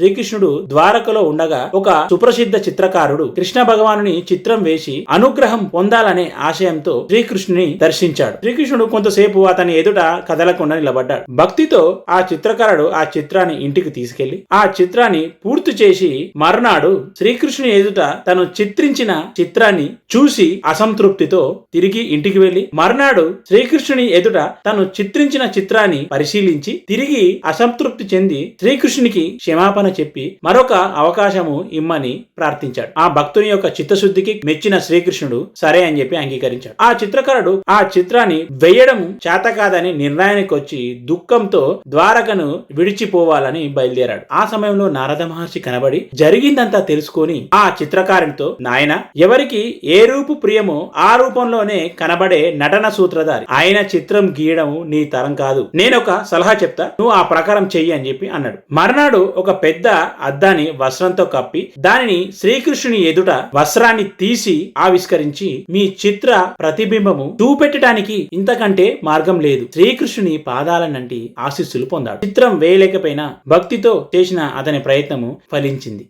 శ్రీకృష్ణుడు ద్వారకలో ఉండగా ఒక సుప్రసిద్ధ చిత్రకారుడు కృష్ణ భగవానుని చిత్రం వేసి అనుగ్రహం పొందాలనే ఆశయంతో శ్రీకృష్ణుని దర్శించాడు. శ్రీకృష్ణుడు కొంతసేపు అతని ఎదుట కదలకుండా నిలబడ్డాడు. భక్తితో ఆ చిత్రకారుడు ఆ చిత్రాన్ని ఇంటికి తీసుకెళ్లి ఆ చిత్రాన్ని పూర్తి చేసి మర్నాడు శ్రీకృష్ణుని ఎదుట తను చిత్రించిన చిత్రాన్ని చూసి అసంతృప్తితో తిరిగి ఇంటికి వెళ్లి మర్నాడు శ్రీకృష్ణుని ఎదుట తను చిత్రించిన చిత్రాన్ని పరిశీలించి తిరిగి అసంతృప్తి చెంది శ్రీకృష్ణునికి క్షమాపణ చెప్పి మరొక అవకాశము ఇమ్మని ప్రార్థించాడు. ఆ భక్తుని యొక్క చిత్తశుద్ధికి మెచ్చిన శ్రీకృష్ణుడు సరే అని చెప్పి అంగీకరించాడు. ఆ చిత్రకారుడు ఆ చిత్రాన్ని వేయడం చేత కాదని నిర్ణయానికి వచ్చి దుఃఖంతో ద్వారకను విడిచిపోవాలని బయలుదేరాడు. ఆ సమయంలో నారద మహర్షి కనబడి జరిగిందంతా తెలుసుకొని ఆ చిత్రకారునితో, నాయన, ఎవరికి ఏ రూపు ప్రియమో ఆ రూపంలోనే కనబడే నటన సూత్రధారి ఆయన చిత్రం గీయడం నీ తరం కాదు. నేనొక సలహా చెప్తా, నువ్వు ఆ ప్రకారం చెయ్యి అని చెప్పి అన్నాడు. మర్నాడు ఒక పెద్ద అద్దాన్ని వస్త్రంతో కప్పి దానిని శ్రీకృష్ణుని ఎదుట వస్త్రాన్ని తీసి ఆవిష్కరించి, మీ చిత్ర ప్రతిబింబము చూపెట్టడానికి ఇంతకంటే మార్గం లేదు. శ్రీకృష్ణుని పాదాలనంటి ఆశీస్సులు పొందాడు. చిత్రం వేయలేకపోయినా భక్తితో చేసిన అతని ప్రయత్నము ఫలించింది.